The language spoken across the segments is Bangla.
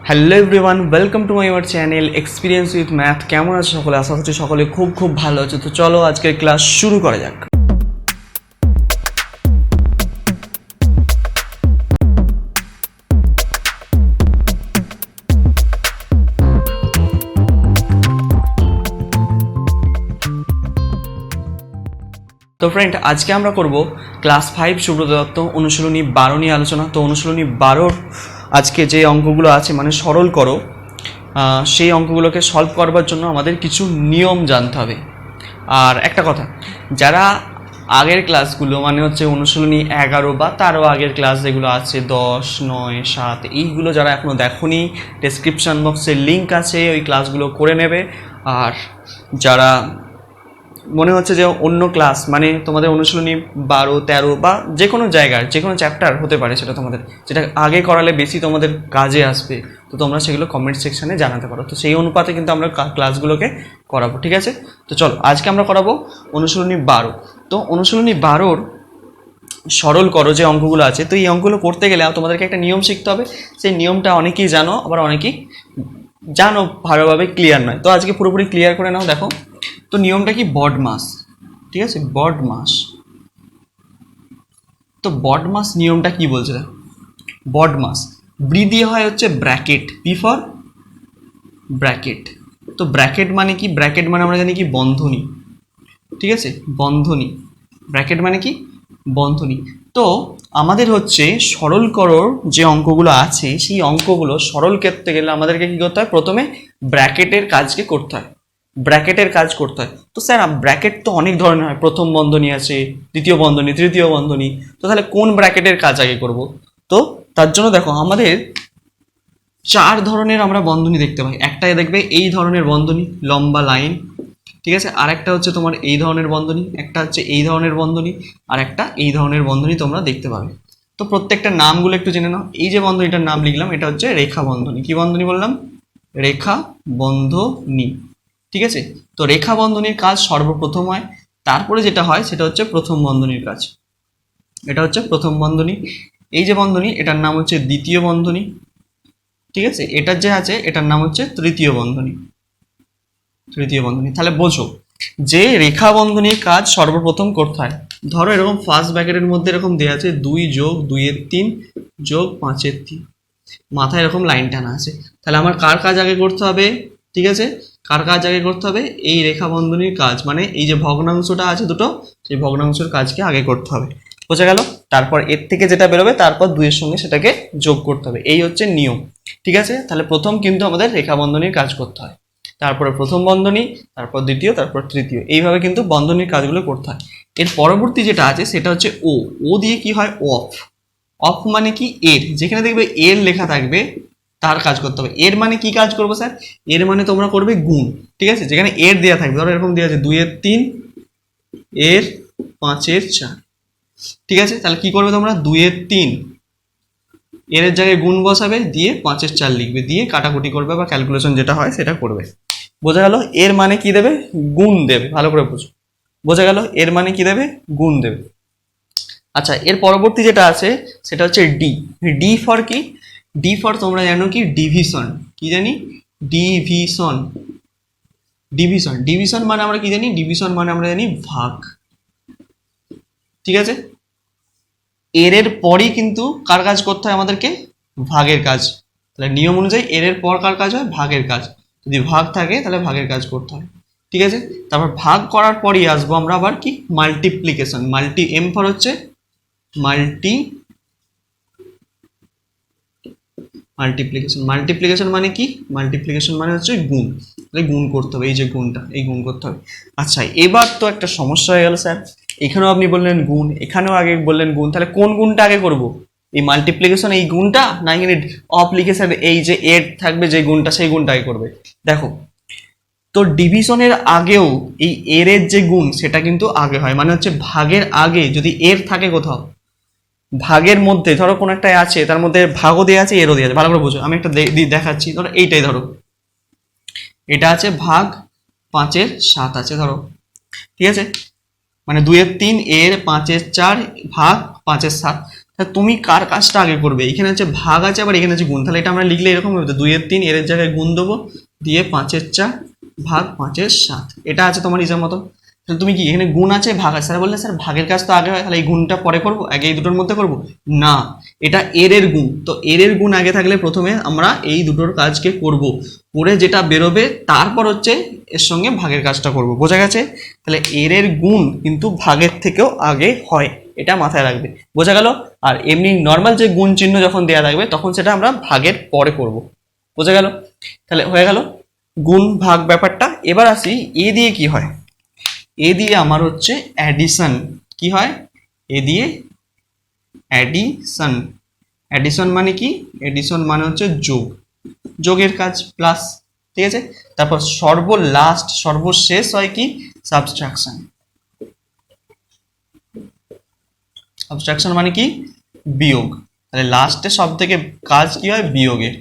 Hello everyone, welcome to my channel experience with math. কেমন আছে সকলে? আশা করছি সকলে খুব খুব ভালো আছে। তো চলো আজকের ক্লাস শুরু করা যাক। তো ফ্রেন্ড, আজকে আমরা করব ক্লাস 5 সুব্রত দত্ত অনুশীলনী 12 নিয়ে আলোচনা। তো অনুশীলনী 12 আজকে যে অঙ্কগুলো আছে মানে সরল করো, সেই অঙ্কগুলোকে সলভ করবার জন্য আমাদের কিছু নিয়ম জানতে হবে। আর একটা কথা, যারা আগের ক্লাসগুলো মানে হচ্ছে অনুশীলনী 11 বা তারও আগের ক্লাস যেগুলো আছে 10, 9, 7 এইগুলো যারা এখনও দেখোনি, ডেসক্রিপশান বক্সে লিঙ্ক আছে, ওই ক্লাসগুলো করে নেবে। আর যারা মনে হচ্ছে যে অন্য ক্লাস মানে তোমাদের অনুশীলনী 12, 13 বা যে কোনো জায়গার যে কোনো চ্যাপ্টার হতে পারে, সেটা তোমাদের যেটা আগে করালে বেশি তোমাদের কাজে আসবে, তো তোমরা সেগুলো কমেন্ট সেকশানে জানাতে পারো। তো সেই অনুপাতে কিন্তু আমরা ক্লাসগুলোকে করাবো, ঠিক আছে? তো চলো আজকে আমরা করাবো অনুশীলনী 12। তো অনুশীলনী 12 সরল করো যে অঙ্কগুলো আছে, তো এই অঙ্কগুলো করতে গেলে তোমাদেরকে একটা নিয়ম শিখতে হবে। সেই নিয়মটা অনেকেই জানো, আবার অনেকেই জানো ভালোভাবে ক্লিয়ার নয়। তো আজকে পুরোপুরি ক্লিয়ার করে নাও। দেখো, তো নিয়মটা কি? বড মাস, ঠিক আছে? বড মাস। তো বড মাস নিয়মটা কি বলছে? দেখো, বড মাস ব্রি দিয়ে হয় হচ্ছে ব্র্যাকেট, বি ফর ব্র্যাকেট। তো ব্র্যাকেট মানে কি? ব্র্যাকেট মানে আমরা জানি কি বন্ধনী, ঠিক আছে? বন্ধনী, ব্র্যাকেট মানে কি বন্ধনী। তো আমাদের হচ্ছে সরল করোর যে অঙ্কগুলো আছে, সেই অঙ্কগুলো সরল করতে গেলে আমাদেরকে কী করতে হয়? প্রথমে ব্র্যাকেটের কাজকে করতে হয়, ব্র্যাকেটের কাজ করতে হয়। তো স্যার ব্র্যাকেট তো অনেক ধরনের হয়, প্রথম বন্ধনী আছে, দ্বিতীয় বন্ধনী, তৃতীয় বন্ধনী। তো তাহলে কোন ব্র্যাকেটের কাজ আগে করব? তো তার জন্য দেখো আমাদের 4 ধরনের আমরা বন্ধনী দেখতে পাই। একটাই দেখবে এই ধরনের বন্ধনী, লম্বা লাইন, ঠিক আছে? আর একটা হচ্ছে তোমার এই ধরনের বন্ধনী, একটা হচ্ছে এই ধরনের বন্ধনী, আর একটা এই ধরনের বন্ধনী তোমরা দেখতে পাবে। তো প্রত্যেকটা নামগুলো একটু জেনে নাও। এই যে বন্ধনীটার নাম লিখলাম, এটা হচ্ছে রেখা বন্ধনী। কি বন্ধনী বললাম? রেখা বন্ধনী, ঠিক আছে? তো রেখা বন্ধনীর কাজ সর্বপ্রথম হয়, তারপরে যেটা হয় সেটা হচ্ছে প্রথম বন্ধনীর কাজ। এটা হচ্ছে প্রথম বন্ধনী। এই যে বন্ধনী, এটার নাম হচ্ছে দ্বিতীয় বন্ধনী, ঠিক আছে? এটার যে আছে এটার নাম হচ্ছে তৃতীয় বন্ধনী, তৃতীয় বন্ধনী। তাহলে বোঝো যে রেখা বন্ধনীর কাজ সর্বপ্রথম করতে হয়। ধরো এরকম ফার্স্ট ব্র্যাকেটের মধ্যে এরকম দেওয়া আছে 2 যোগ 2 এর 3 যোগ 5 এর 3, মাথায় এরকম লাইন টানা আছে। তাহলে আমার কার কাজ আগে করতে হবে? ঠিক আছে, কার কাজ আগে করতে হবে? এই রেখা বন্ধনীর কাজ, মানে এই যে ভগ্নাংশটা আছে দুটো, সেই ভগ্নাংশের কাজকে আগে করতে হবে। বোঝা গেল? তারপর এর থেকে যেটা বেরোবে তারপর 2 এর সঙ্গে সেটাকে যোগ করতে হবে। এই হচ্ছে নিয়ম, ঠিক আছে? তাহলে প্রথম কিন্তু আমাদের রেখা বন্ধনীর কাজ করতে হয়, তারপরে প্রথম বন্ধনী, তারপর দ্বিতীয়, তারপর তৃতীয়, এইভাবে কিন্তু বন্ধনীর কাজগুলো করতে হয়। এর পরবর্তী যেটা আছে সেটা হচ্ছে ও। ও দিয়ে কি হয়? অফ। অফ মানে কি? এর, যেখানে দেখবে এর লেখা থাকবে তার কাজ করতে হবে। এর মানে কি কাজ করবো স্যার? এর মানে তোমরা করবে গুণ, ঠিক আছে? যেখানে এর দেওয়া থাকবে, ধরো এরকম দেওয়া আছে 2 এর 3 এর 5 এর 4, ঠিক আছে? তাহলে কি করবে তোমরা? 2 এর 3 এর জায়গায় গুণ বসাবে, দিয়ে 5 এর 4 লিখবে, দিয়ে কাটাকুটি করবে বা ক্যালকুলেশন যেটা হয় সেটা করবে। বোঝা গেল? এর মানে কি দেবে? গুণ দেবে। ভালো করে বুঝো। বোঝা গেল? এর মানে কি দেবে? গুণ দেবে। আচ্ছা, এর পরবর্তী যেটা আছে সেটা হচ্ছে ডি। ডি ফর কি? ডি ফর তোমরা জানো কি? ডিভিশন। কি জানি? ডিভিশন। ডিভিশন, ডিভিশন মানে আমরা কি জানি? ডিভিশন মানে আমরা জানি ভাগ, ঠিক আছে? এর পরই কিন্তু কার কাজ করতে হয় আমাদেরকে? ভাগের কাজ। তাহলে নিয়ম অনুযায়ী এর পর কার কাজ হয়? ভাগের কাজ। যদি ভাগ থাকে তাহলে ভাগের কাজ করতে হয়, ঠিক আছে? তারপর ভাগ করার পরই আসবো আমরা আবার কি? মাল্টিপ্লিকেশন। মাল্টি, এম ফর হচ্ছে মাল্টিপ্লিকেশন। মাল্টিপ্লিকেশন মানে কি? মাল্টিপ্লিকেশন মানে হচ্ছে গুণ। তাহলে গুণ করতে হবে, এই যে গুণটা, এই গুণ করতে হবে। আচ্ছা, এবার তো একটা সমস্যা হয়ে গেল স্যার, এখানেও আপনি বললেন গুণ, এখানেও আগে বললেন গুণ, তাহলে কোন গুণটা আগে করব? এই মাল্টিপ্লিকেশন এই গুণটা, না এখানে অফ লিখে স্যার এই যে এর থাকবে যে গুণটা, সেই গুণটা আগে করবে? দেখো, তো ডিভিশনের আগেও এই এর যে গুণ সেটা কিন্তু আগে হয়, মানে হচ্ছে ভাগের আগে যদি এর থাকে কোথাও, ভাগের মধ্যে ধরো কোন একটা আছে, তার মধ্যে ভাগও দেওয়া আছে এরও দেওয়া আছে। ভালো করে বুঝো, আমি একটা দেখাচ্ছি। ধরো এইটাই, ধরো এটা আছে ভাগ 5 এর 7 আছে ধরো, ঠিক আছে? মানে 2 এর 3 এর 5 এর 4 ভাগ 5 এর 7। তাহলে তুমি কার কাজটা আগে করবে? এখানে হচ্ছে ভাগ আছে, আবার এখানে আছে গুণ। তাহলে এটা আমরা লিখলে এরকম হবে, 2-3 এর জায়গায় গুণ দেবো, দিয়ে 5-4 ভাগ 5-7, এটা আছে তোমার হিসাব মতো। তাহলে তুমি কি এখানে গুণ আছে ভাগ আছে, স্যার বললে স্যার ভাগের কাজ তো আগে হয়, তাহলে এই গুণটা পরে করবো, আগে এই দুটোর মধ্যে করবো না, এটা এর গুণ, তো এর গুণ আগে থাকলে প্রথমে আমরা এই দুটোর কাজকে করব, করে যেটা বেরোবে তারপর হচ্ছে এর সঙ্গে ভাগের কাজটা করব। বোঝা গেছে? তাহলে এর গুণ কিন্তু ভাগের থেকেও আগে হয়, এটা মাথায় রাখবে। বোঝা গেল? আর এমনি নর্মাল যে গুণ চিহ্ন যখন দেওয়া থাকবে তখন সেটা আমরা ভাগের পরে করব। বোঝা গেল? তাহলে হয়ে গেল গুণ ভাগ ব্যাপারটা। এবার আসি এ দিয়ে কি হয়। এ দিয়ে আমার হচ্ছে অ্যাডিশন। কি হয়? এ দিয়ে অ্যাডিশন। অ্যাডিশন মানে কি? এডিশন মানে হচ্ছে যোগ, যোগের কাজ, প্লাস। ঠিক আছে? তারপর সর্বলাস্ট সর্বশেষ হয় কি? সাবট্রাকশন। সাবট্রাকশন মানে কি? বিয়োগ। তাহলে লাস্টে সব থেকে কাজ কি হয়? বিয়োগের।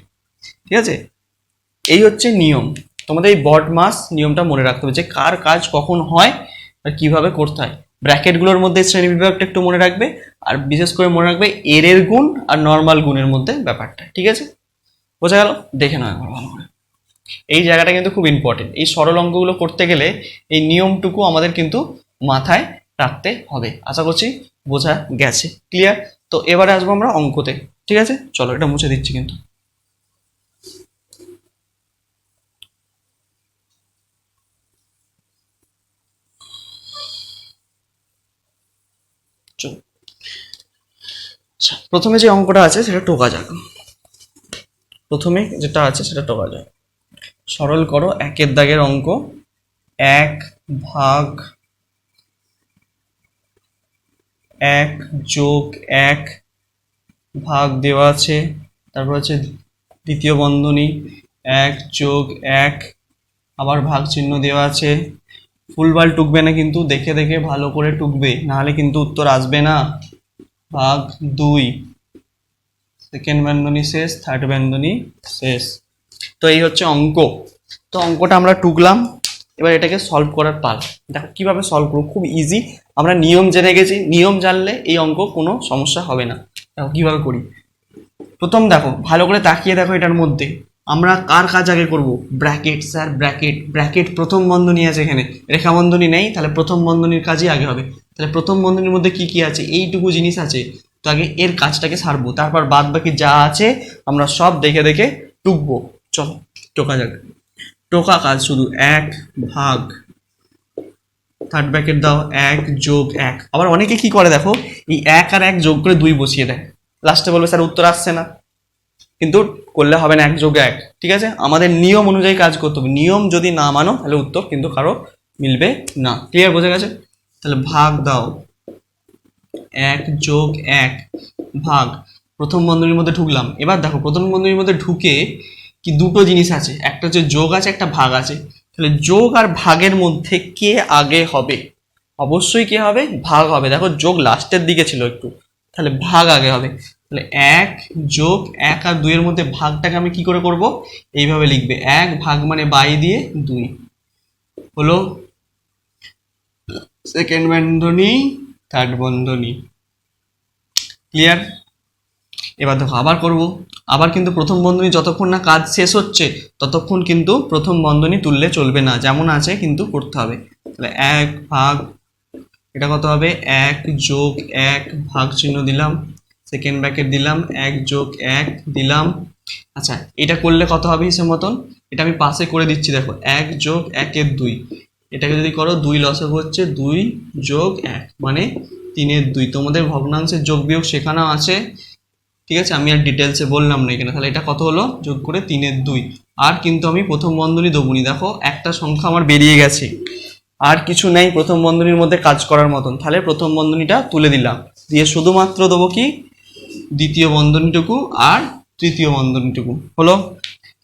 ঠিক আছে? এই হচ্ছে নিয়ম। তোমাদের এই বড মাস নিয়মটা মনে রাখতে হবে যে কার কাজ কখন হয় আর কিভাবে করতে হয়। ব্র্যাকেটগুলোর মধ্যে শ্রেণী বিভাগটা একটু মনে রাখবে, আর বিশেষ করে মনে রাখবে এর গুণ আর নর্মাল গুণের মধ্যে ব্যাপারটা। ঠিক আছে? বোঝা গেল? দেখে নাও একবার ভালো করে। এই জায়গাটা কিন্তু খুব ইম্পর্টেন্ট। এই সরল অঙ্কগুলো করতে গেলে এই নিয়মটুকু আমাদের কিন্তু মাথায় রাখতে হবে। আশা করছি বোঝা গেছে। ক্লিয়ার? তো এবারে আসবো আমরা অঙ্কতে। ঠিক আছে? চলো এটা মুছে দিচ্ছি কিন্তু। চলো, আচ্ছা, প্রথমে যে অঙ্কটা আছে সেটা টোকা যাক। প্রথমে যেটা আছে সেটা টোকা যাক। সরল করো 1 দাগের অঙ্ক। 1 ভাগ 1 যোগ 1 ভাগ দেওয়া আছে, তারপর হচ্ছে দ্বিতীয় বন্ধনী 1 যোগ 1, আবার ভাগ চিহ্ন দেওয়া আছে। ফুলবাল টুকবে না কিন্তু, দেখে দেখে ভালো করে টুকবে, নাহলে কিন্তু উত্তর আসবে না। ভাগ 2, সেকেন্ড বন্ধনী শেষ, থার্ড বন্ধনী শেষ। তো এই হচ্ছে অঙ্ক। তো অঙ্কটা আমরা টুকলাম, এবার এটাকে সলভ করার পালা। দেখো কিভাবে সলভ করবো, খুব ইজি। আমরা নিয়ম জেনে গেছি, নিয়ম জানলে এই অঙ্ক কোনো সমস্যা হবে না। দেখো কিভাবে করি। প্রথম দেখো ভালো করে তাকিয়ে দেখো, এটার মধ্যে আমরা কার কাজ আগে করব? ব্র্যাকেট। স্যার ব্র্যাকেট, ব্র্যাকেট প্রথম বন্ধনী আছে, এখানে রেখা বন্ধনী নেই, তাহলে প্রথম বন্ধনীর কাজই আগে হবে। তাহলে প্রথম বন্ধনীর মধ্যে কি কি আছে? এইটুকু জিনিস আছে, তো আগে এর কাজটাকে সারবো, তারপর বাদ বাকি যা আছে আমরা সব দেখে দেখে টুকবো। চলো টোকা যাক। টোকা কাজ শুধু 1 ভাগ, থার্ড ব্র্যাকেট দাও, 1 যোগ 1। আবার অনেকে কি করে দেখো, এই 1 আর 1 যোগ করে 2 বসিয়ে দেয়, লাস্টে বলবে স্যার উত্তর আসছে না। কিন্তু করলে হবে না, 1 যোগ 1। ঠিক আছে? আমাদের নিয়ম অনুযায়ী কাজ করতে হবে, নিয়ম যদি না মানো তাহলে উত্তর কিন্তু কারো মিলবে না। ক্লিয়ার? বোঝা গেছে? তাহলে ভাগ দাও, 1 যোগ 1 ভাগ, প্রথম বন্ধনীর মধ্যে ঢুকলাম। এবার দেখো প্রথম বন্ধনীর মধ্যে ঢুকে কি দুটো জিনিস আছে, একটা হচ্ছে যোগ আছে, একটা ভাগ আছে। তাহলে যোগ আর ভাগের মধ্যে কে আগে হবে? অবশ্যই কে হবে? ভাগ হবে। দেখো যোগ লাস্টের দিকে ছিল একটু, তাহলে ভাগ আগে হবে। তাহলে 1 যোগ 1 আর 2 এর মধ্যে ভাগটাকে আমি কি করে করব? এইভাবে লিখবে, 1 ভাগ মানে বাই দিয়ে 2 হলো সেকেন্ড বন্ধনী, থার্ড বন্ধনী। ক্লিয়ার? এবার দেখো আবার করব। আবার কিন্তু প্রথম বন্ধনী যতক্ষণ না কাজ শেষ হচ্ছে ততক্ষণ কিন্তু প্রথম বন্ধনী তুললে চলবে না, যেমন আছে কিন্তু করতে হবে। তাহলে 1 ভাগ, এটা কত হবে? 1 যোগ 1 ভাগ চিহ্ন দিলাম, সেকেন্ড ব্র্যাকেট দিলাম, 1 যোগ 1 দিলাম। আচ্ছা এটা করলে কত হবে হিসেব মতন? এটা আমি পাশে করে দিচ্ছি, দেখো 1 যোগ 1 এর 2, এটাকে যদি করো 2 লসে হচ্ছে 2 যোগ 1 মানে 3 এর 2। তোমাদের ভগ্নাংশের যোগ বিয়োগ শেখানো আছে, ঠিক আছে? আমি আর ডিটেলসে বললাম না এখানে। তাহলে এটা কত হলো? যোগ করে 3 এর 2। আর কিন্তু আমি প্রথম বন্ধনী দেবনি, দেখো একটা সংখ্যা আমার বেরিয়ে গেছে, আর কিছু নেই প্রথম বন্ধনীর মধ্যে কাজ করার মতন। তাহলে প্রথম বন্ধনীটা তুলে দিলাম, দিয়ে শুধুমাত্র দেবো কি? দ্বিতীয় বন্ধনীটুকু আর তৃতীয় বন্ধনীটুকু। হলো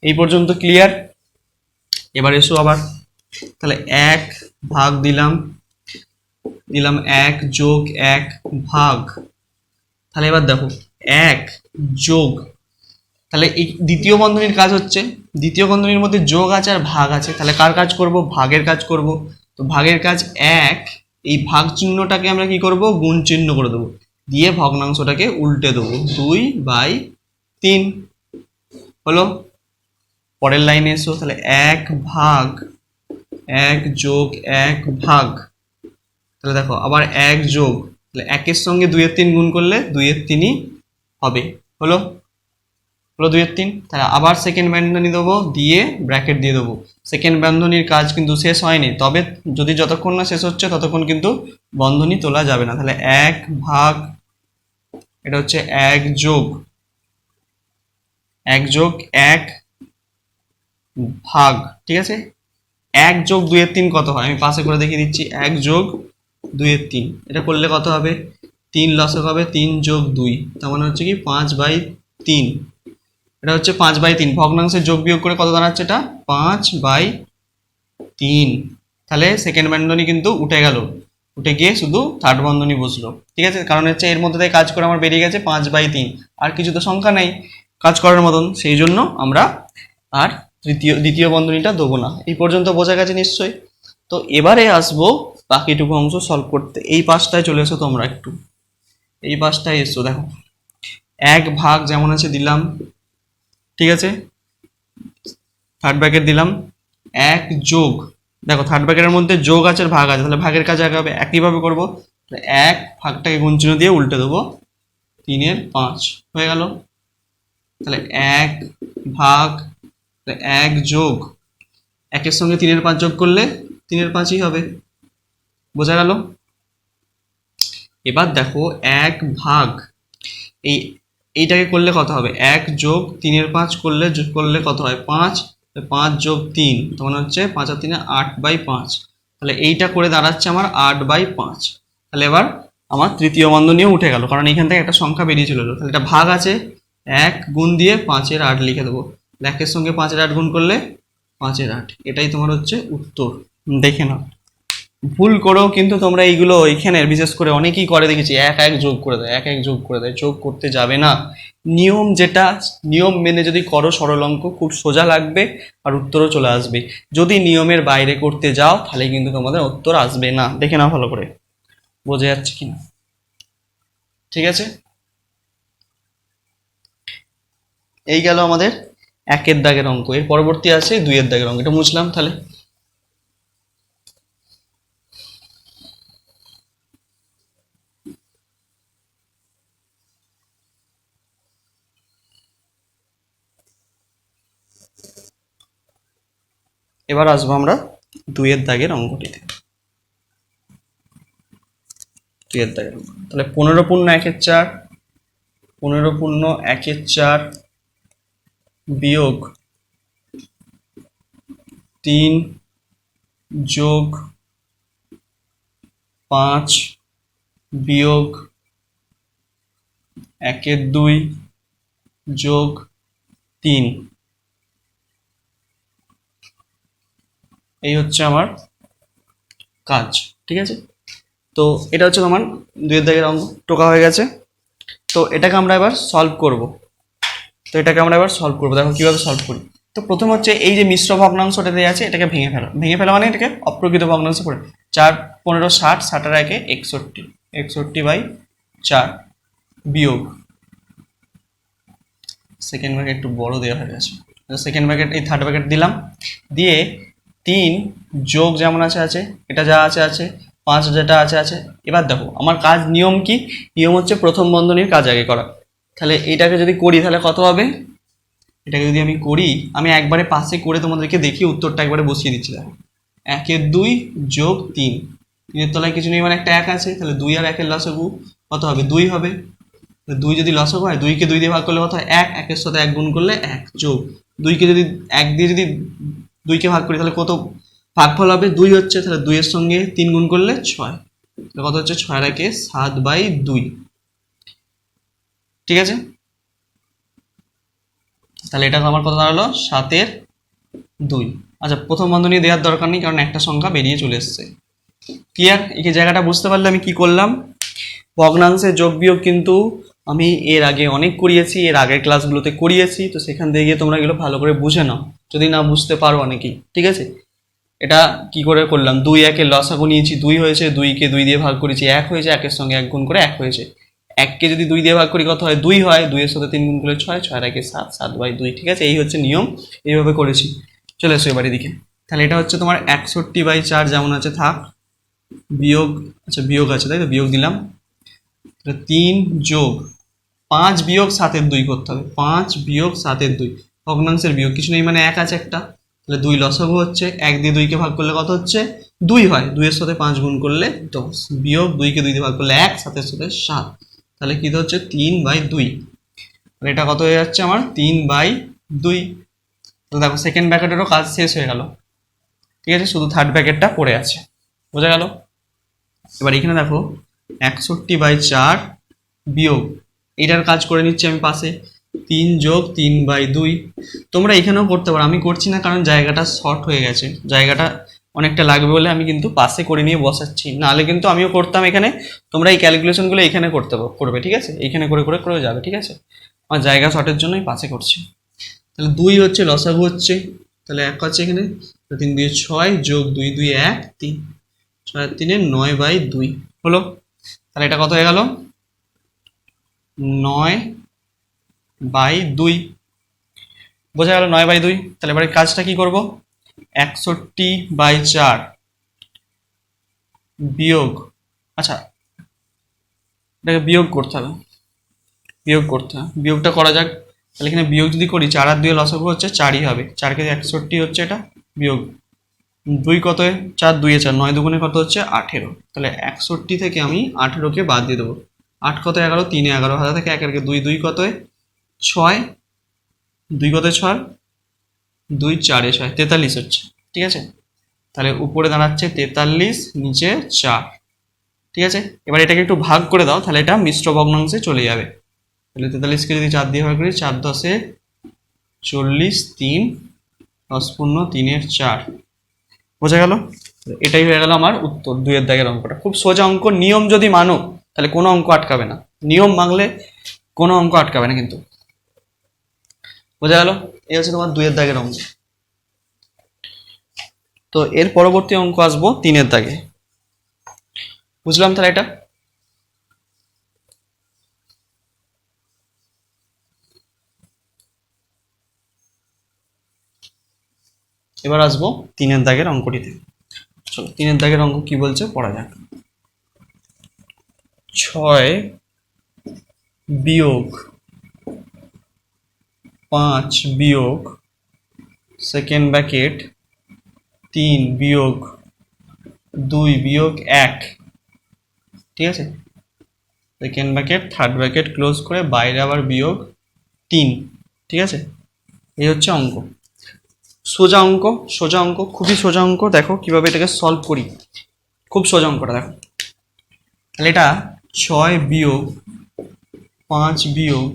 এই পর্যন্ত। ক্লিয়ার? এবার এসো আবার, তাহলে 1 ভাগ দিলাম, 1 যোগ 1 ভাগ। তাহলে এবার দেখো 1 যোগ, তাহলে এই দ্বিতীয় বন্ধনীর কাজ হচ্ছে, দ্বিতীয় বন্ধনীর মধ্যে যোগ আছে আর ভাগ আছে, তাহলে কার কাজ করব? ভাগের কাজ করব। তো ভাগের কাজ 1, এই ভাগ চিহ্নটাকে আমরা কি করব? গুণ চিহ্ন করে দেবো, দিয়ে ভগ্নাংশটাকে উল্টে দেবো, 2/3 হলো। পরের লাইনে এসো, তাহলে 1/1+1 তাহলে দেখো আবার 1 যোগ, তাহলে 1-এর সঙ্গে 2/3 গুণ করলে 2/3 হবে, হলো 2/3। তাহলে আবার সেকেন্ড বন্ধনী দেবো, দিয়ে ব্র্যাকেট দিয়ে দেবো। সেকেন্ড বন্ধনীর কাজ কিন্তু শেষ হয়নি, তবে যদি যতক্ষণ না শেষ হচ্ছে ততক্ষণ কিন্তু বন্ধনী তোলা যাবে না। তাহলে 1 ভাগ, এটা হচ্ছে 1 যোগ 1 ভাগ, ঠিক আছে। 1 যোগ 2/3 কত হয় আমি পাশে করে দেখিয়ে দিচ্ছি। 1 যোগ 2/3, এটা করলে কত হবে? 3 লসক হবে, 3 যোগ 2, তার মানে হচ্ছে কি 5/3। এটা হচ্ছে 5/3, ভগ্নাংশের যোগ বিয়োগ করে কত দাঁড়াচ্ছে? এটা 5/3। তাহলে সেকেন্ড বন্ধনী কিন্তু উঠে গেল, উঠে গিয়ে শুধু থার্ড বন্ধনী বসলো, ঠিক আছে। কারণ হচ্ছে এর মধ্যে থেকে কাজ করে আমার বেরিয়ে গেছে 5/3, আর কিছু তো সংখ্যা নেই কাজ করার মতন, সেই জন্য আমরা আর দ্বিতীয় বন্ধনীটা দেবো না। এই পর্যন্ত বোঝা গেছে নিশ্চয়ই। তো এবারে আসবো বাকিটুকু অংশ সলভ করতে। এই পাশটায় চলে এসো তোমরা, একটু এই পাশটায় এসো। দেখো 1 ভাগ যেমন আছে দিলাম, ঠিক আছে, থার্ড ব্র্যাকেট দিলাম। 1 যোগ, দেখো থার্ড ব্র্যাকেটের মধ্যে যোগ আছে আর ভাগ আছে, তাহলে ভাগের কাজ আগে হবে, একইভাবে করবো। 1 ভাগটাকে গুণ চিহ্ন দিয়ে উল্টে দেবো, 3/5 হয়ে গেল। তাহলে 1 ভাগ 1 যোগ 1-এর সঙ্গে 3/5 যোগ করলে 3/5ই হবে, বোঝা গেল। এবার দেখো 1 ভাগ, এইটাকে করলে কত হবে? 1 যোগ 3/5 করলে কত হয়? 5, 5 যোগ 3, তখন হচ্ছে 5 আর 3 8/5। তাহলে এইটা করে দাঁড়াচ্ছে আমার 8/5। তাহলে এবার আমার তৃতীয় বন্ধনীও উঠে গেল, কারণ এইখান থেকে একটা সংখ্যা বেরিয়ে চলে এলো। তাহলে এটা ভাগ আছে, 1 গুণ দিয়ে 5/8 লিখে দেবো। 1-এর সঙ্গে 5/8 গুণ করলে 5/8, এটাই তোমার হচ্ছে উত্তর। দেখে নাও, ভুল করেও কিন্তু তোমরা এইগুলো এখানে বিশেষ করে অনেকেই করে দেখেছি, 1 যোগ করে দেয়, 1 যোগ করে দেয়। যোগ করতে যাবে না, নিয়ম যেটা নিয়ম মেনে যদি করো সরল অঙ্ক খুব সোজা লাগবে আর উত্তরও চলে আসবে। যদি নিয়মের বাইরে করতে যাও তাহলে কিন্তু তোমাদের উত্তর আসবে না। দেখে নাও ভালো করে, বোঝা যাচ্ছে কিনা, ঠিক আছে। এই গেল আমাদের 1-এর দাগের অঙ্ক। এর পরবর্তী আছে 2-এর দাগের অঙ্ক, এটা মুছলাম। তাহলে এবার আসবো আমরা 2-এর দাগের অঙ্কটিতে। 2-এর দাগের অঙ্ক, তাহলে 15 পূর্ণ 1/4, 15 পূর্ণ 1/4 বিয়োগ 3 যোগ 5 বিয়োগ 1/2 যোগ 3, এই হচ্ছে আমার কাজ, ঠিক আছে। তো এটা হচ্ছে তোমার 2-এর দাগের অঙ্ক, টোকা হয়ে গেছে। তো এটাকে আমরা এবার সলভ করব। দেখো কিভাবে সলভ করি। তো প্রথম হচ্ছে এই যে মিশ্র ভগ্নাংশটা দেওয়া আছে, এটাকে ভেঙে ফেলা মানে এটাকে অপ্রকৃত ভগ্নাংশ করে। 4 15 60, 60 আর 1 61, 61/4 বিয়োগ, সেকেন্ড ব্র্যাকেট একটু বড় দেওয়া হয়ে গেছে, সেকেন্ড ব্র্যাকেট এই থার্ড ব্র্যাকেট দিলাম, দিয়ে 3 যোগ যেমন আছে এটা যা আছে 5 যেটা আছে। এবার দেখো আমার কাজ নিয়ম কি? নিয়ম হচ্ছে প্রথম বন্ধনীর কাজ আগে করা। তাহলে এইটাকে যদি করি তাহলে কত হবে? এটাকে যদি আমি করি, আমি একবারে পাশে করে তোমাদেরকে দেখিয়ে উত্তরটা একবারে বসিয়ে দিচ্ছি। দেখো 1/2 যোগ 3, 3-এর তলায় কিছু নেই মানে একটা 1 আছে, তাহলে 2 আর 1-এর লসাগু কত হবে? 2 হবে। 2 যদি লসাগু হয়, 2কে 2 দিয়ে ভাগ করলে কত হয়? 1, 1-এর সাথে 1 গুণ করলে 1, যোগ 2কে যদি 1 দিয়ে যদি 2কে ভাগ করি তাহলে কত ভাগফল হবে? 2 হচ্ছে। তাহলে 2-এর সঙ্গে 3 গুণ করলে 6, তাহলে কত হচ্ছে? 6 আর 1 7/2, ঠিক আছে। তাহলে এটা আমার কত দাঁড়ালো? 7/2। আচ্ছা, প্রথম বন্ধনী দেওয়ার দরকার নেই, কারণ একটা সংখ্যা বেরিয়ে চলে এসছে। ক্লিয়ার? এই জায়গাটা বুঝতে পারলে আমি কি করলাম। ভগ্নাংশের যোগ বিয়োগ কিন্তু আমি এর আগে অনেক করিয়েছি, এর আগের ক্লাসগুলোতে করিয়েছি, তো সেখান থেকে গিয়ে তোমরা এগুলো ভালো করে বুঝে নাও যদি না বুঝতে পারো অনেকেই, ঠিক আছে। এটা কি করে করলাম? 2 1-এর লসাগু নিয়েছি, 2 হয়েছে, 2কে 2 দিয়ে ভাগ করেছি 1 হয়েছে, 1-এর সঙ্গে 1 গুণ করে 1 হয়েছে। 1কে যদি 2 দিয়ে ভাগ করি কত হয়? 2 হয়। 2 এর সাথে 3 গুণ করলে 6, 6 আর 1 7, 7/2। ঠিক আছে, এই হচ্ছে নিয়ম, এইভাবে করেছি। চলে এসো এবার এদিকে। তাহলে এটা হচ্ছে তোমার 61/4 যেমন আছে থাক, বিয়োগ, আচ্ছা বিয়োগ আছে তাই তো, বিয়োগ দিলাম। 3 যোগ 5 বিয়োগ 7/2 করতে হবে। 5 বিয়োগ 7/2 ভগ্নাংশের বিয়োগ, কিছু নেই মানে 1 আছে একটা, তাহলে 2 লসাগু হচ্ছে। 1 দিয়ে 2কে ভাগ করলে কত হচ্ছে? 2 হয়। 2 এর সাথে 5 গুণ করলে 10, বিয়োগ 2কে 2 দিয়ে ভাগ করলে 1, 7 এর সাথে 7, তাহলে কি হচ্ছে? 3/2। তাহলে এটা কত হয়ে যাচ্ছে আমার? 3/2। তাহলে দেখো সেকেন্ড ব্র্যাকেটেরও কাজ শেষ হয়ে গেল। ঠিক আছে, শুধু থার্ড ব্র্যাকেটটা পড়ে আছে। বোঝা গেল? এবার এখানে দেখো 61/4 বিয়োগ, এটার কাজ করে নিচ্ছি আমি পাশে। 3 যোগ 3/2। তোমরা এখানেও করতে পারো, আমি করছি না কারণ জায়গাটা শর্ট হয়ে গেছে, জায়গাটা অনেকটা লাগবে বলে আমি কিন্তু পাশে করে নিয়ে বসাচ্ছি, নাহলে কিন্তু আমিও করতাম এখানে। তোমরা এই ক্যালকুলেশনগুলো এখানে করবে, ঠিক আছে, এইখানে করে করে করে যাবে, ঠিক আছে। আমার জায়গা শর্টের জন্যই পাশে করছি। তাহলে 2 হচ্ছে লসাগু হচ্ছে, তাহলে 1 আছে এখানে, 3 দিয়ে 6 যোগ 2 2 1 3, 6 3 9/2 হলো। তাহলে এটা কত হয়ে গেল? 9/2। বোঝা গেল? 9/2। তাহলে এবারে কাজটা কি করব? 61/4 বিয়োগ, আচ্ছা এটাকে বিয়োগ করতে হবে, বিয়োগটা করা যাক। তাহলে এখানে বিয়োগ যদি করি, 4 আর 2 লসাগু হচ্ছে 4ই হবে। 4 কে 61 হচ্ছে এটা, বিয়োগ 2 কত? 4 2 4, 9 দুগুণে কত হচ্ছে? 18। তাহলে 61 থেকে আমি 18কে বাদ দিয়ে দেবো। 8 কত? 11, 3 11, হাতে থেকে 1 2 2 কত? 6, 2 কত? 6, 2 4 6, 43 হচ্ছে। ঠিক আছে, তাহলে উপরে দাঁড়াচ্ছে 43, নিচে 4। ঠিক আছে, এবার এটাকে একটু ভাগ করে দাও, তাহলে এটা মিশ্র ভগ্নাংশে চলে যাবে। তাহলে 43কে যদি 4 দিয়ে ভাগ করি, 4 10 40, 3 10 পূর্ণ 3 4। বোঝা গেল? এটাই হয়ে গেল আমার উত্তর, 2 এর দাগের অঙ্কটা। খুব সোজা অঙ্ক, নিয়ম যদি মানো তাহলে কোনো অঙ্ক আটকাবে না, নিয়ম মানলে কোনো অঙ্ক আটকাবে না কিন্তু। বোঝা গেল? এই হচ্ছে তোমার 2 এর দাগের অঙ্ক। তো এর পরবর্তী অঙ্ক আসবো 3 এর দাগে। বুঝলাম? তাহলে এটা এবার আসবো 3 এর দাগের অঙ্কটিতে। চলো 3 এর দাগের অঙ্ক কি বলছে পড়া যাক। 6 বিয়োগ 5 বিয়োগ সেকেন্ড ব্র্যাকেট 3 বিয়োগ 2 বিয়োগ 1। ঠিক আছে, second bracket third bracket close করে বাইরে আবার বিয়োগ 3। ঠিক আছে, এই হচ্ছে অঙ্ক। সোজা অঙ্ক, সোজা অঙ্ক, খুবই সোজা অঙ্ক। দেখো কিভাবে এটাকে সলভ করি, খুব সোজা অঙ্কটা দেখো। তাহলে এটা 6 বিয়োগ 5 বিয়োগ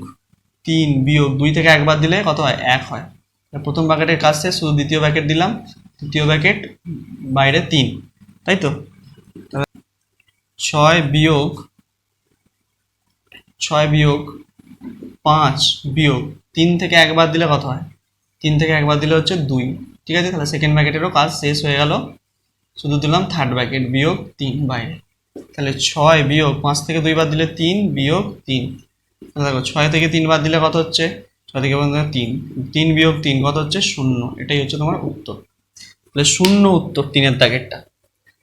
3 বিয়োগ 2 থেকে 1 বাদ দিলে কত হয়? 1 হয়। প্রথম ব্র্যাকেটের কাজ শেষ, শুধু দ্বিতীয় ব্র্যাকেট দিলাম, তৃতীয় ব্র্যাকেট বাইরে 3, তাই তো। 6 বিয়োগ 5 বিয়োগ 3 থেকে 1 বাদ দিলে কত হয়? 3 থেকে 1 বাদ দিলে হচ্ছে 2। ঠিক আছে, তাহলে সেকেন্ড ব্র্যাকেটেরও কাজ শেষ হয়ে গেল, শুধু দিলাম থার্ড ব্র্যাকেট বিয়োগ 3 বাইরে। তাহলে 6 বিয়োগ 5 থেকে 2 বাদ দিলে 3 বিয়োগ 3। দেখো 6 থেকে 3 বাদ দিলে কত হচ্ছে? 6 থেকে 3, 3 বিয়োগ 3 কত হচ্ছে? 0। এটাই হচ্ছে তোমার উত্তর। তাহলে 0 উত্তর 3 এর দাগেরটা।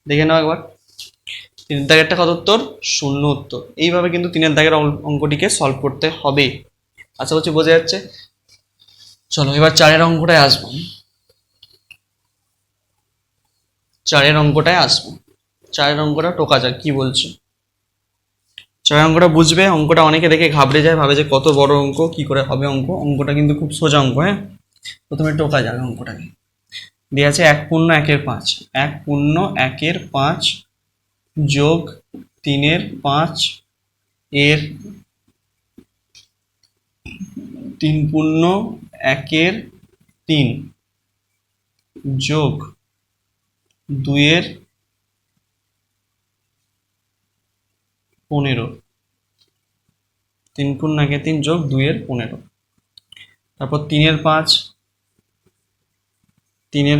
দেখে নাও একবার, 3 এর দাগেরটা কত উত্তর? 0 উত্তর। এইভাবে কিন্তু 3 এর দাগের অঙ্কটিকে সলভ করতে হবে। আশা করছি বোঝা যাচ্ছে। চলো এবার 4 এর অঙ্কটায় আসবো। 4 এর অঙ্কটায় আসবো। 4 এর অঙ্কটা টোকা যাক, কি বলছে। 4 এর অঙ্কটা বুঝবে। অঙ্কটা অনেকে দেখে ঘাবড়ে যায়, ভাবে যে কত বড় অঙ্ক, কি করে হবে অঙ্ক। অঙ্কটা কিন্তু খুব সোজা অঙ্ক। হ্যাঁ, প্রথমে টোকা যাক অঙ্কটাকে। দেওয়া আছে 1 পূর্ণ 1 5, 1 পূর্ণ 1 5 যোগ 3 5 এর 3 পূর্ণ 1 3 যোগ 2 15, 3 পূর্ণ 1 3 যোগ 2 15। তারপর 3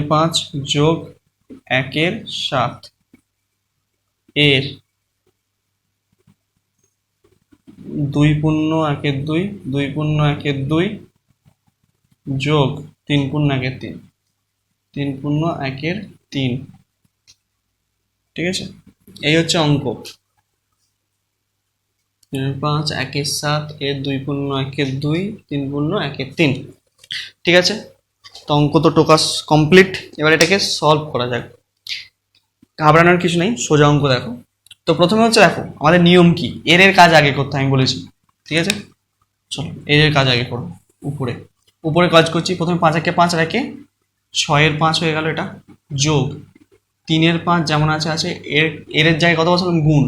5 যোগ 1 7 এর 2 পূর্ণ 1 2, 2 পূর্ণ 1 2 যোগ 3 পূর্ণ 1 3, 3 পূর্ণ 1 3। ঠিক আছে, এই হচ্ছে অঙ্ক। 5 1 7 এর 2 পূর্ণ 1 2, 3 পূর্ণ 1 3। ঠিক আছে, তো অঙ্ক তো টোকাস কমপ্লিট। এবার এটাকে সলভ করা যাক। ঘাবড়ানোর কিছু নেই, সোজা অঙ্ক দেখো। তো প্রথমে হচ্ছে দেখো আমাদের নিয়ম কি, এর কাজ আগে করতে আমি বলেছি। ঠিক আছে, চলো এর কাজ আগে করো। উপরে উপরে কাজ করছি। প্রথমে 5 1 5 রেখে 6 5 হয়ে গেল, এটা যোগ 3 5 যেমন আছে আছে, এর জায়গায় কত বসালাম গুণ,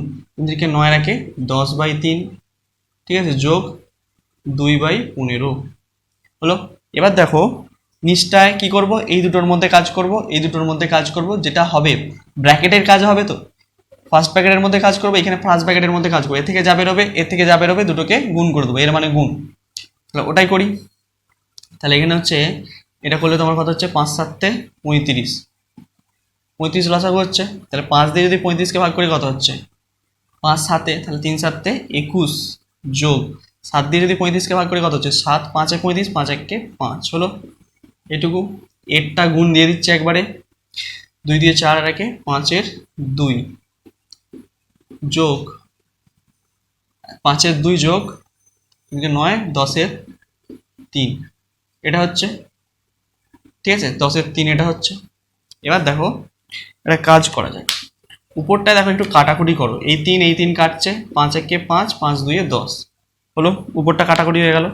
9 রাখে 10/3। ঠিক আছে, যোগ 2/15 হলো। এবার দেখো নিচটায় কি করব, এই দুটোর মধ্যে কাজ করব, এই দুটোর মধ্যে কাজ করব, যেটা হবে ব্র্যাকেটের কাজ হবে। তো ফার্স্ট ব্র্যাকেটের মধ্যে কাজ করবো, এখানে ফার্স্ট ব্র্যাকেটের মধ্যে কাজ করবো, এর থেকে যা বেরোবে এর থেকে যা বেরোবে দুটোকে গুণ করে দেবো, এর মানে গুণ। তাহলে ওটাই করি। তাহলে এখানে হচ্ছে এটা করলে তোমার কত হচ্ছে, 5 7 35, 35 লসাগু হচ্ছে। তাহলে 5 দিয়ে যদি 35কে ভাগ করি কত হচ্ছে, 5 7, তাহলে 3 7 21 যোগ 7 দিয়ে যদি 35কে ভাগ করি কত হচ্ছে, 7 5 35, 5 1 5 হলো। এটুকু এরটা গুণ দিয়ে দিচ্ছে একবারে, 2 দিয়ে 4 রাখে 5 2 যোগ 5 2 যোগ 9 10 3, এটা হচ্ছে। ঠিক আছে, 10 3 এটা হচ্ছে। এবার দেখো এটা কাজ করা যায়। উপরটায় দেখো একটু কাটাকুটি করো, এই 3 কাটছে, 5 1 5, 5 2 10 হলো। উপরটা কাটাকুটি হয়ে গেল।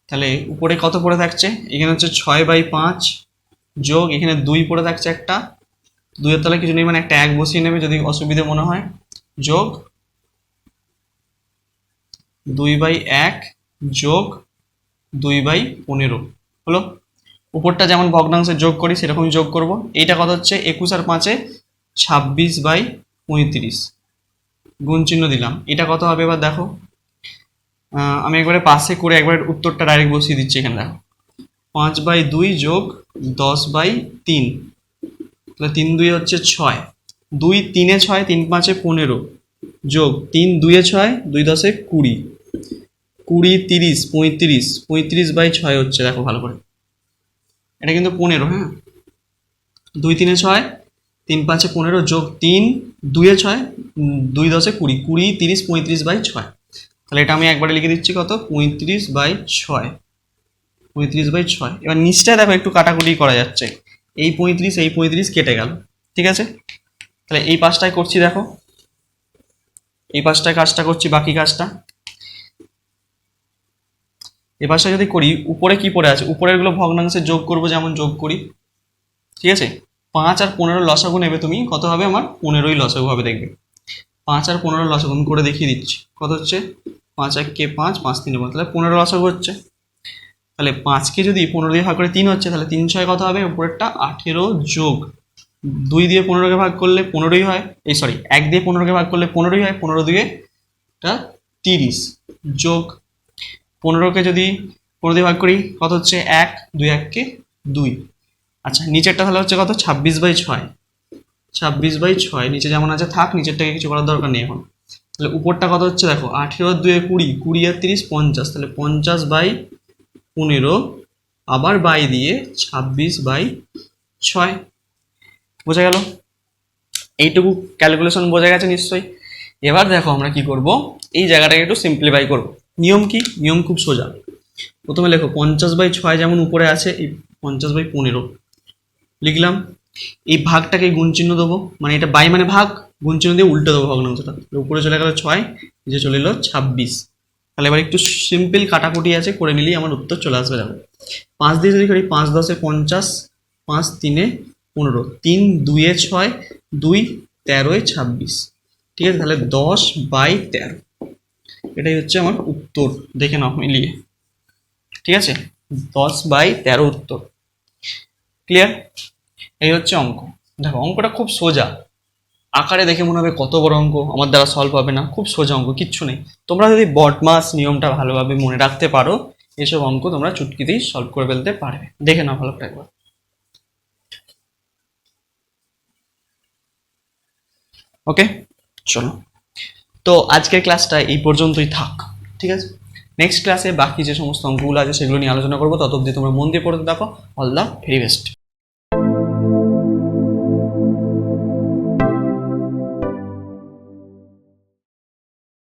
তাহলে উপরে কত পড়ে থাকছে, এখানে হচ্ছে 6/5 যোগ এখানে 2 পড়ে থাকছে একটা, 2 এর তলায় কিছু নেই মানে একটা 1 বসিয়ে নেবে যদি অসুবিধে মনে হয়, যোগ 2/1 যোগ 2/15 হলো। উপরটা যেমন ভগ্নাংশে যোগ করি সেরকমই যোগ করব। এইটা কত হচ্ছে, 21 আর 5 26/35 গুণ চিহ্ন দিলাম। এটা কত হবে এবার দেখো, আমি একবারে পাশে করে একবার উত্তরটা ডাইরেক্ট বসিয়ে দিচ্ছি। এখানে দেখো 5/2 যোগ 10/3, তাহলে 3 2 হচ্ছে 6, 2 3 6, 3 5 15 যোগ 3 2 6, 2 10 20, 20 30 35, 35/6 হচ্ছে। দেখো ভালো করে, এটা কিন্তু 15। হ্যাঁ, 2 3 6, 3 5 15 যোগ 3 2 6, 2 10 20, 20 30 35/6। তাহলে এটা আমি একবারে লিখে দিচ্ছি কত, 35/6, 35/6। এবার নিচটায় দেখো একটু কাটাকুটি করা যাচ্ছে, এই 35 কেটে গেল। ঠিক আছে, তাহলে এই পাশটায় করছি, দেখো এই পাশটায় কাজটা করছি, বাকি কাজটা এই পাশটা যদি করি, উপরে কি পড়ে আছে, উপরের গুলো ভগ্নাংশে যোগ করব যেমন যোগ করি। ঠিক আছে, 5 আর 15 লসাগু নেবে তুমি, কত হবে আমার 15ই লসাগু হবে। দেখবে 5 আর 15 লসাগু আমি করে দেখিয়ে দিচ্ছি, কত হচ্ছে 5 1 5, 5 3 15, তাহলে 15 লসাগু হচ্ছে। তাহলে 5কে যদি 15 দিয়ে ভাগ করে 3 হচ্ছে, তাহলে 3 6 কত হবে, উপরেরটা 18 যোগ 2 দিয়ে 15কে ভাগ করলে 15ই হয়, এই সরি 1 দিয়ে 15কে ভাগ করলে 15ই হয়, 15 দিয়ে এটা 30 যোগ 15কে যদি 15 দিয়ে ভাগ করি কত হচ্ছে 1 2 1 2। আচ্ছা, নিচেরটা তাহলে হচ্ছে কত, 26/6, 26/6 নিচে যেমন আছে থাক, নিচেরটাকে কিছু করার দরকার নেই এখন। তাহলে উপরটা কত হচ্ছে দেখো, 18 2 20, 20 আর 30 50, তাহলে 50/15 আবার বাই দিয়ে 26/6। বোঝা গেল? এইটুকু ক্যালকুলেশন বোঝা গেছে নিশ্চয়ই। এবার দেখো আমরা কি করব, এই জায়গাটাকে একটু সিম্পলিফাই করব। নিয়ম কি, নিয়ম খুব সোজা। প্রথমে লেখো 50/6 যেমন উপরে আছে, এই 50/15 লিখলাম। এই ভাগটাকে গুণ চিহ্ন দেবো, মানে এটা বাই মানে ভাগ, গুণ চিহ্ন দিয়ে উল্টে দেবো ভগ্নাংশটা, উপরে চলে গেল 6, নিচে চলে এলো 26। তাহলে এবার একটু সিম্পল কাটাকুটি আছে, করে নিলেই আমার উত্তর চলে আসবে। দেখো 5 দিয়ে যদি করি, 5 10 50, 5 3 15, 3 2 6, 2 13 26। ঠিক আছে, তাহলে 10/13 এটাই হচ্ছে আমার উত্তর। দেখে নাও মিলিয়ে। ঠিক আছে, 10/13 উত্তর। ক্লিয়ার? এই হচ্ছে অঙ্ক। দেখো অঙ্কটা খুব সোজা, আকারে দেখে মনে হবে কত বড় অঙ্ক, আমার দ্বারা সলভ হবে না। খুব সোজা অঙ্ক, কিচ্ছু নেই। তোমরা যদি বডমাস নিয়মটা ভালোভাবে মনে রাখতে পারো, এসব অঙ্ক তোমরা চুটকিতেই সলভ করে ফেলতে পারবে। দেখে নাও ভালো করে একবার। ওকে, চলো তো আজকের ক্লাসটা এই পর্যন্তই থাক, ঠিক আছে? নেক্সট ক্লাসে বাকি যে সমস্ত অঙ্কগুলো আছে সেগুলো নিয়ে আলোচনা করবো। তত অবধি তোমরা মন দিয়ে পড়তে থাকো। All the very best.